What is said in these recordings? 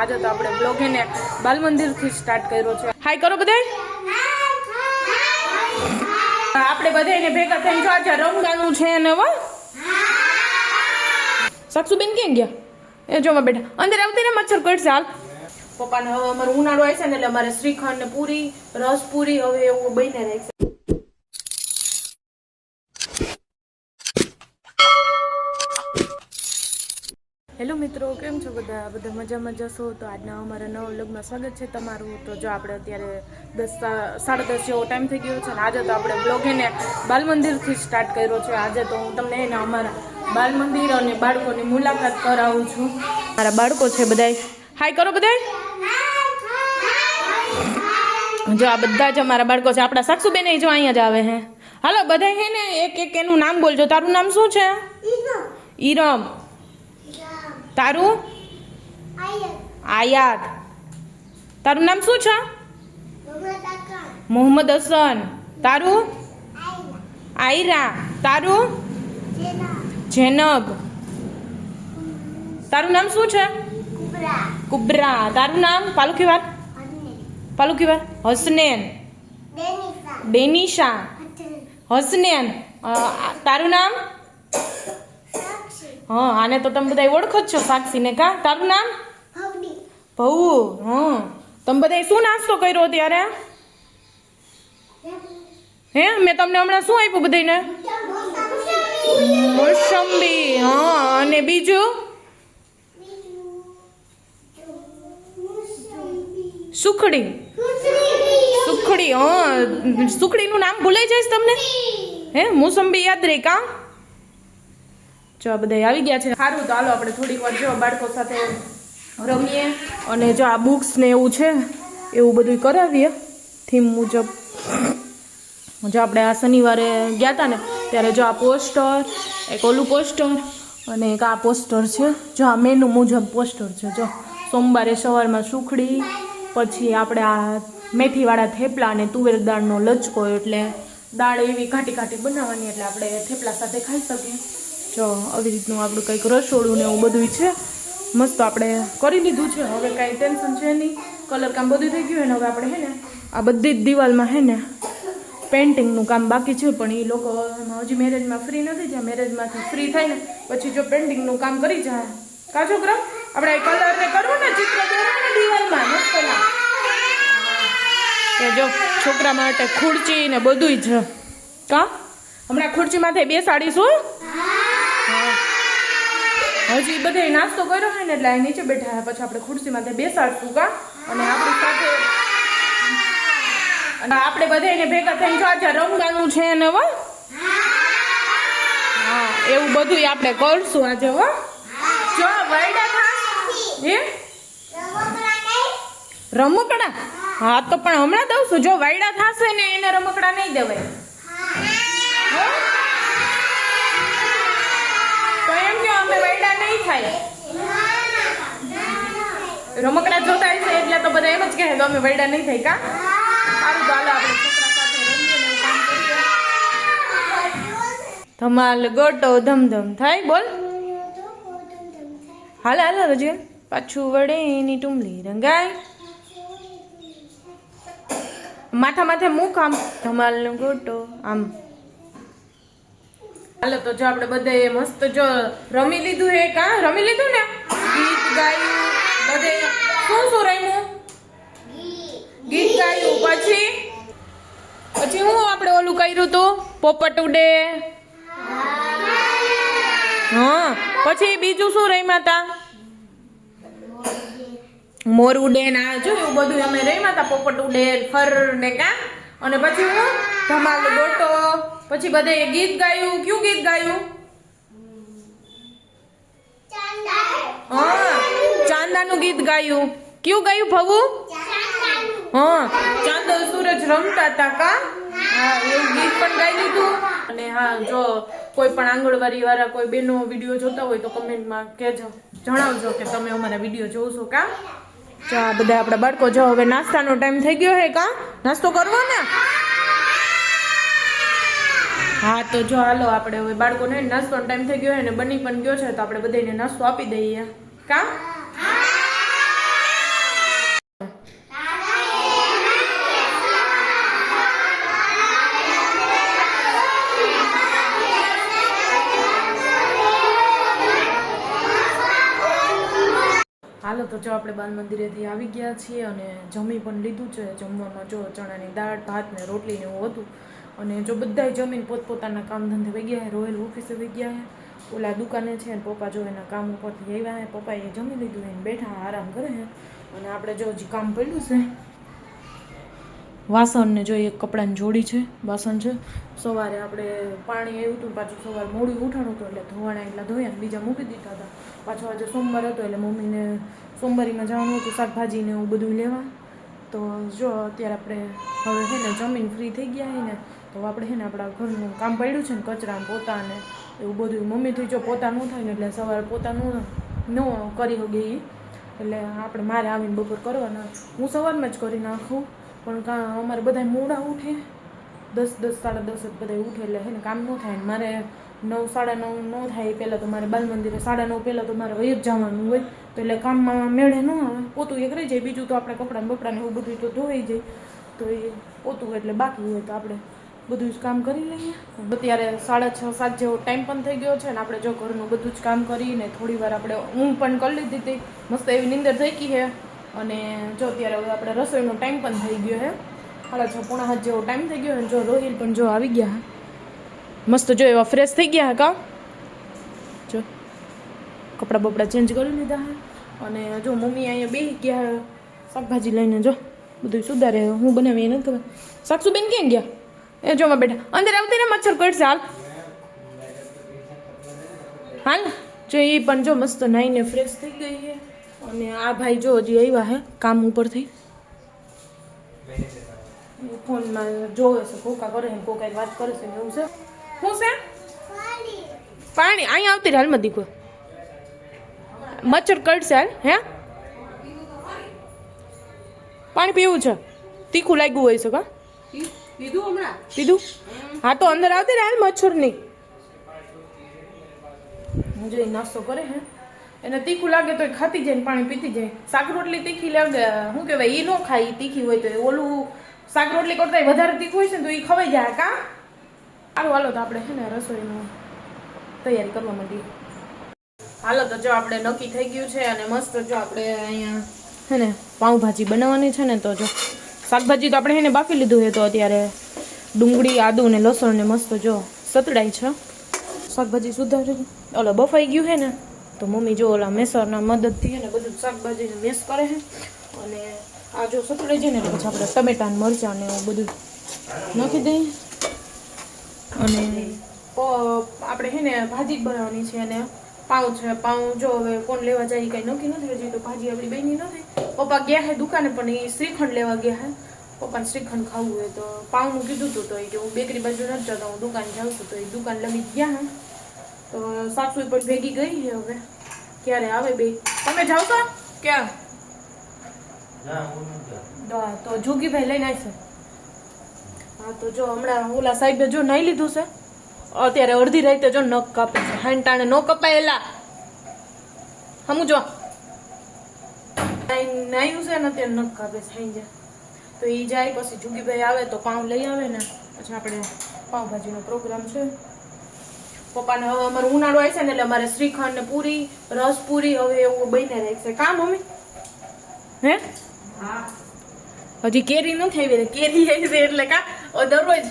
આજે તો આપણે બ્લોગ એને બાલ મંદિર થી સ્ટાર્ટ કર્યો છે. હાય કરો બધાય. આપણે બધાને ભેગા થઈને જો આજે રમવાનું છે ને હો. સાક્ષુબેન ક્યાં ગયા? એ જોવા બેટા અંદર આવતી ને મચ્છર કરશે. હાલ પપ્પાને હવે અમારો ઉનાળો આવશે ને એટલે અમારે શ્રીખંડ ને પૂરી રસ પૂરી હવે એવું બનીને રહેશે. હેલો મિત્રો, કેમ છો બધા? બધા મજામાં જશો તો આજના અમારા નવા વ્લોગમાં સ્વાગત છે તમારું. તો જો આપણે અત્યારે 10:30 જેવો ટાઈમ થઈ ગયો છે ને આજે તો આપણે બ્લોગ એને બાલ મંદિરથી સ્ટાર્ટ કર્યો છે. આજે તો હું તમને એના અમારા બાલ મંદિર અને બાળકોની મુલાકાત કરાવું છું. મારા બાળકો છે બધાય. હાય કરો બધાય. જો આ બધા જ અમારા બાળકો છે. આપણા સાક્ષુબેન જો અહીંયા જ આવે હે. હાલો બધા હે ને એક એનું નામ બોલજો. તારું નામ શું છે? ઈરમ. તારું? આયાત. તારું નામ શું છે? મોહમ્મદ હસન. તારું? આયરા. તારું? જેનબ. તારું નામ શું છે? કુબરા. તારું નામ? પાલુકી વાર. હસનેન. ડેનિશા. હસનેન. તારું નામ? હા, આને તો તમે બધા ઓળખો જ છો, સાક્ષી ને. કા તારું નામ? ભવુ. હા, તમે બધા શું નાસ્તો કર્યો ત્યારે? હે, મેં તમને હમણાં શું આપ્યું બધાને? મોસંબી. હા, અને બીજું સુખડી. હા, સુખડીનું નામ ભૂલાઈ જાય તમને? હે, મોસંબી યાદ રહી? કા જો બધા આવી ગયા છે. સારું, તો હાલો આપણે થોડીક વાર જો બાળકો સાથે રમીએ અને જો આ બુક્સ ને એવું છે એવું બધું કરાવીએ થીમ મુજબ. જો આપણે આ શનિવારે ગયા હતા ને ત્યારે જો આ પોસ્ટર, એક ઓલું પોસ્ટર અને એક આ પોસ્ટર છે. જો આ મેનુ મુજબ પોસ્ટર છે. જો સોમવારે સવારમાં સુખડી, પછી આપણે આ મેથીવાળા થેપલા અને તુવેર દાળનો લચકો, એટલે દાળ એવી ઘાટી ઘાટી બનાવવાની એટલે આપણે થેપલા સાથે ખાઈ શકીએ. જો આવી રીતનું આપણું કંઈક રસોડું ને એવું બધું છે. મસ્ત આપણે કરી લીધું છે. હવે કાંઈ ટેન્શન છે નહીં. કલર કામ બધું થઈ ગયું. ને હવે આપણે હે ને આ બધી જ દિવાલમાં હે ને પેઇન્ટિંગનું કામ બાકી છે, પણ એ લોકો હજી મેરેજમાં ફ્રી નથી થયા. મેરેજમાંથી ફ્રી થાય ને પછી જો પેઇન્ટિંગનું કામ કરી જાય. કા છોકરા, આપણે કલર ને કરવું ને, ચિત્ર દોરવાનું દિવાલમાં મસ્ત ના. જો છોકરા માટે ખુરચી ને બધું જ. કા હમણાં ખુરચી માથે બેસાડીશું. હજી બધે નાસ્તો કર્યો હોય ને એટલે અહીં નીચે બેઠા. પછી આપણે ખુરશી માથે બેસાડશું. કા અને આપણી સાથે આપણે બધાને ભેગા થઈને જો આજે રમવાનું છે ને હો. હા, એવું બધું આપણે કરશું આજે હો. જો વૈડા થાસ હે રમકડા. હા, તો પણ હમણાં દઉં છું. જો વૈડા થાશે ને એને રમકડા નહીં દેવાય. તો એમ કે અમે વૈડા નહીં થાય. રમકડા જોતા છે એટલે તો બધા એમ જ કહે કે અમે વૈડા નહીં થાય. કા સારું, તો હાલો આપણે છોકરા સાથે રમીએ ને એવું કામ કરીએ. ધમાલ ગોટો ધમધમ થાય. બોલ. હાલ રજે પાછું વડે એની ટુમલી રંગાય. માથે મુખ આમ. ધમાલ નો ગોટો આમ. હાલો, તો જો આપણે બધાએ મસ્ત જો રમી લીધું હે. કા રમી લીધું ને? ગીત ગાયું બધે. શું રમ્યું? ગીત ગાયું. પછી હું આપણે ઓલું કર્યું હતું, પોપટ ઉડે. હા, પછી બીજું શું રમ્યા હતા? મોર ઉડે ને આ જો એવું બધું અમે રમ્યા હતા. પોપટ ઉડે, ફર ને. કા અને પછી હું ધમાલ ગોટો. પછી બધે ગીત ગાયું. કયું ગીત ગાયું? હા, ચાંદાનું ગીત ગાયું. કયું ગાયું ભવુ? હા, ચાંદો સૂરજ રમતા હતા. કા હા, એવું ગીત પણ ગાઈ લીધું. અને હા, જો કોઈ પણ આંગણવાડી વાળા કોઈ બેનો વિડીયો જોતા હોય તો કમેન્ટમાં કહેજો, જણાવજો કે તમે અમારા વિડીયો જોશો. કા જો આ બધા આપણા બાળકો જો હવે નાસ્તાનો ટાઈમ થઈ ગયો હે. કા નાસ્તો કરવો ને? હા, તો જો હાલો આપણે હવે બાળકોને નાસ્તોનો ટાઈમ થઈ ગયો હે ને બની પણ ગયો છે, તો આપણે બધાને નાસ્તો આપી દઈએ. કા હાલો તો જો આપણે બાલ મંદિરેથી આવી ગયા છીએ અને જમી પણ લીધું છે. જમવામાં જો ચણાની દાળ, ભાત ને રોટલી ને એવું હતું. અને જો બધાય જમીન પોતપોતાના કામ ધંધે વહી ગયા, રોયલ ઓફિસે વહી ગયા, ઓલા દુકાને છે ને પપ્પા જો એના કામ ઉપરથી આવ્યા. પપ્પાએ જમી લીધું એને બેઠા આરામ કરે છે. અને આપણે જો હજી કામ પડ્યું છે. વાસણને જો એક કપડાની જોડી છે, વાસણ છે. સવારે આપણે પાણી આવ્યું હતું, પાછું સવારે મોડું ઉઠાણું હતું એટલે ધોવાણા એટલા ધોયા ને બીજા મૂકી દીધા હતા. પાછો આજે સોમવાર હતો એટલે મમ્મીને સોમવારીમાં જવાનું હતું શાકભાજીને એવું બધું લેવા. તો જો અત્યારે આપણે હવે છે ને જમીન ફ્રી થઈ ગયા છે ને તો આપણે છે ને આપણા ઘરનું કામ પડ્યું છે ને કચરા પોતા ને એવું બધું. મમ્મીથી જો પોતા ન થાય ને એટલે સવારે પોતા ન કરી શકે એટલે આપણે મારે આવીને બપોર કરવાના. હું સવારમાં જ કરી નાખું પણ અમારે બધા મોડા ઉઠે, 10, 10, 10:30 બધા ઉઠે એટલે છે ને કામ ન થાય ને મારે 9, 9:30 ન થાય પહેલાં તો મારે બાલ મંદિરે 9:30 પહેલાં તો મારે વહી જ જવાનું હોય તો એટલે કામમાં મેળે ન આવે. પોતું એક રહી જાય, બીજું તો આપણે કપડાં બપડાને એવું બધું તો ધોવાઈ જાય. તો એ પોતું એટલે બાકી હોય તો આપણે બધું જ કામ કરી લઈએ. અત્યારે 6:30, 7 જેવો ટાઈમ પણ થઈ ગયો છે ને આપણે જો ઘરનું બધું જ કામ કરીને થોડી વાર આપણે ઊંઘ પણ કરી લીધી હતી. મસ્ત એવી નીંદર થઈ ગઈ છે. અને જો અત્યારે હવે આપણે રસોઈનો ટાઈમ પણ થઈ ગયો છે. 6:30, 7 જેવો ટાઈમ થઈ ગયો. જો રોહિલ પણ જો આવી ગયા મસ્ત જો એવા ફ્રેશ થઈ ગયા કા. જો કપડાં બપડા ચેન્જ કરી લીધા હે. અને જો મમ્મી અહીંયા બેસી ગયા શાકભાજી લઈને. જો બધું સુધારે હું બનાવી એ નથી ખબર. સાક્ષુબેન ક્યાં ગયા? એ જોમાં બેઠા અંદર આવતી ને મચ્છર કરશે. હાલ જો એ પણ જો મસ્ત નાઈને ફ્રેશ થઈ ગઈ છે. અને આ ભાઈ જો હજી આવ્યા હે કામ ઉપરથી, ફોનમાં જોવે છે, કોકા કરે છે, કોકા વાત કરે છે એવું છે. શું છે? પાણી અહીંયા આવતી હાલમાં દીકો મચ્છર કરશે. હાલ હે પાણી પીવું છે? તીખું લાગ્યું હોય છે કા? પીધું? હા તો અંદર આવતી ને હાલ મચ્છર નહીં. જો નાસ્તો કરે હે એને તીખું લાગે તો ખાતી જાય ને પાણી પીતી જાય. શાક રોટલી તીખી લાગે શું કહેવાય એ ન ખાય તીખી હોય તો ઓલું શાક રોટલી કરતા વધારે તીખું હોય છે ને તો એ ખવાઈ જાય કા. સારું હાલો તો આપણે છે ને રસોઈનું તૈયારી કરવા માંડીએ. હાલો તો જો આપણે નક્કી થઈ ગયું છે અને મસ્ત જો આપણે અહીંયા છે ને પાઉંભાજી બનાવવાની છે ને તો જો શાકભાજી તો આપણે છે ને બાફી લીધું છે તો અત્યારે ડુંગળી, આદુ ને લસણ ને મસ્ત જો સતડાય છે. શાકભાજી સુધારી ઓલા બફાઈ ગયું છે ને તો મમ્મી જો ઓલા મેસરના મદદથી ને બધું શાકભાજીને મેસ કરે છે. અને આ જો સતડાઈ જાય ને પછી આપણે ટમેટા મરચાં ને એવું બધું નાખી દઈએ. અને આપણે છે ને ભાજી જ બનાવવાની છે અને પાઉં છે. પાઉં જો હવે કોણ લેવા જાય કંઈ નક્કી નથી હજી તો ભાજી આપણી બની નથી. પપ્પા ગયા છે દુકાને પણ એ શ્રીખંડ લેવા ગયા છે. પપ્પાને શ્રીખંડ ખાવું હોય તો પાઉંનું કીધું હતું તો એ કે હું બેકરી બાજુ નથી જતો, હું દુકાન જાઉં છું તો એ દુકાન લગી ગયા હે. તો સાસુ પણ ભેગી ગઈ છે હવે ક્યારે આવે બે. તમે જાઓ છો ક્યાં? તો જોગીભાઈ લઈને આવશે. હા તો જો હમણાં ઓલા સાહેબે જો નાઈ લીધું છે. અત્યારે અડધી રાતે જો નખ કાપે છે. હાન ટાણે ન કપાયેલા સમજો નાયું છે ને અત્યારે નખ કાપે છે હાઈ. તો એ જાય પછી જોગીભાઈ આવે તો પાઉં લઈ આવે ને પછી આપણે પાઉંભાજીનો પ્રોગ્રામ છે. પપ્પાને હવે અમારે ઉનાળો આવે છે ને એટલે અમારે શ્રીખંડ ને પૂરી, રસ પૂરી હવે એવું બને રહેશે. કામ મમ્મી હે? હા હજી કેરી નથી આવી. કેરી આવી છે એટલે કા દરરોજ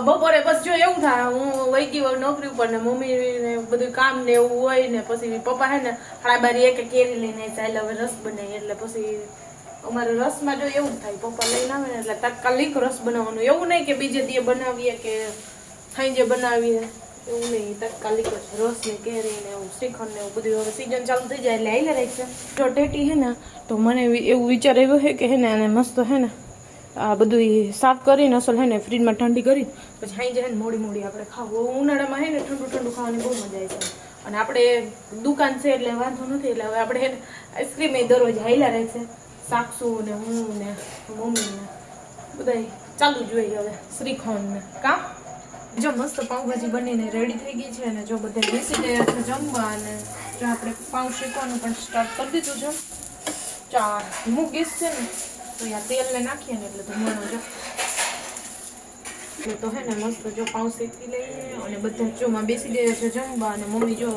બપોરે બસ જો એવું થાય હું વહી ગઈ હોય નોકરી ઉપર ને મમ્મી ને બધું કામ ને એવું હોય ને પછી પપ્પા હે ને 12:30 કેરી લઈને ચાલે હવે રસ બનાવી એટલે પછી અમારે રસમાં જો એવું જ થાય પપ્પા લઈને આવે ને એટલે તાત્કાલિક રસ બનાવવાનું. એવું નહીં કે બીજે દી બનાવીએ કે સાંજે બનાવીએ એવું નહીં, તાત્કાલિક જ રસ ને કેરી ને એવું શ્રીખંડ ને એવું બધું હવે સિઝન ચાલુ થઈ જાય એટલે આવીને રાખશે. જો ટેટી હે ને તો મને એવું વિચાર આવ્યો છે કે હે ને અને મસ્ત હે ને આ બધું સાફ કરીને અસલ હે ને ફ્રીજમાં ઠંડી કરી પછી સાંજે હે ને મોડી આપણે ખાવું. ઉનાળામાં હે ને ઠંડુ ઠંડુ ખાવાની બહુ મજા આવે છે. અને આપણે દુકાન છે એટલે વાંધો નથી એટલે હવે આપણે હે ને આઈસ્ક્રીમ એ દરરોજ હાઈલા રહેશે. સાક્ષુ ને હું ને મમ્મી ને બધા ચાલુ જ હોય હવે શ્રીખંડ ને કામ. જો મસ્ત પાઉંભાજી બનીને રેડી થઈ ગઈ છે અને જો બધા બેસી ગયા છે જમવા. અને જો આપણે પાઉં શેકવાનું પણ સ્ટાર્ટ કરી દીધું છે. ચાર ધીમું ગેસ છે ને તો યા તેલને નાખીએ ને એટલે ધુમાડો જો તો હે ને મસ્ત જો પાઉં શેકી લઈએ. અને બધા જોમાં બેસી ગયા છે જમવા અને મમ્મી જો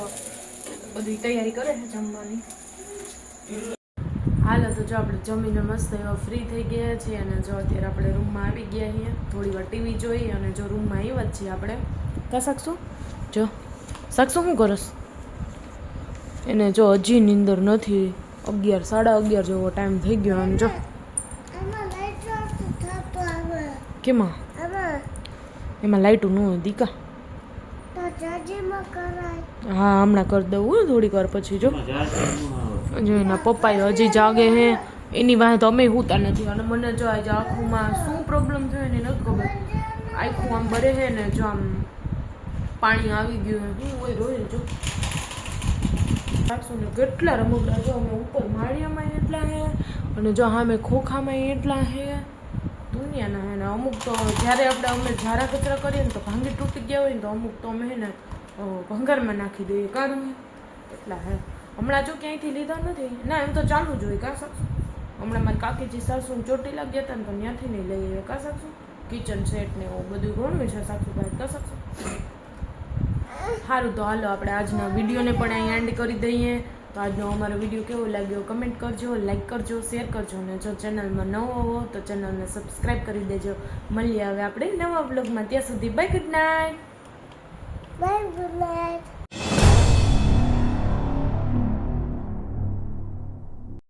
બધી તૈયારી કરે છે જમવાની. હાલો તો જો આપણે જમીને મસ્ત એવા ફ્રી થઈ ગયા છીએ અને જો અત્યારે આપણે રૂમમાં આવી ગયા છીએ થોડી વાર ટીવી જોઈ અને જો રૂમમાં આવ્યા જ છીએ આપણે કા શકશું જો શકશું શું કરસ એને જો હજી નીંદર નથી 11 11:30 જેવો ટાઈમ થઈ ગયો અને જો કેમાં એમાં લાઈટું ન હોય દીકા હા હમણાં કરી દઉં થોડીક વાર પછી જો એના પપ્પા હજી જાગે હે એની વાહે તો અમે હોતા નથી અને મને જો આજે આંખોમાં શું પ્રોબ્લેમ થયો એને નથી ખબર આખું આમ ભરે છે ને જો આમ પાણી આવી ગયું શું હોય રોય જો રાખશું ને કેટલા રમકડા જો અમે ઉપર માળિયામાં એટલા હે અને જો સામે ખોખામાં એટલા હે દુનિયાના હે ને અમુક તો જ્યારે અમે ઝારા કચરા કરીએ ને તો ભાંગી તૂટી ગયા હોય ને તો અમુક તો અમે હે ને ભંગારમાં નાખી દઈએ કારણ એટલા હે હમણાં જો ક્યાંયથી લીધા નથી ના એમ તો ચાલુ જ હોય કા શકશું હમણાં મારી કાકીજી સાસુ ચોટીલા ગયા હતા ને તો ત્યાંથી નહીં લઈ આવ્યા કા શકશું કિચન સેટ ને એવું બધું ઘણું છે સાસુભાઈ કા શકશું સારું તો હાલો આપણે આજના વિડીયોને પણ અહીં એન્ડ કરી દઈએ તો આજનો અમારો વિડીયો કેવો લાગ્યો કમેન્ટ કરજો લાઈક કરજો શેર કરજો અને જો ચેનલમાં નવો હો તો ચેનલને સબસ્ક્રાઈબ કરી દેજો મળીએ હવે આપણે નવા બ્લોગમાં ત્યાં સુધી બાય ગુડ નાઇટ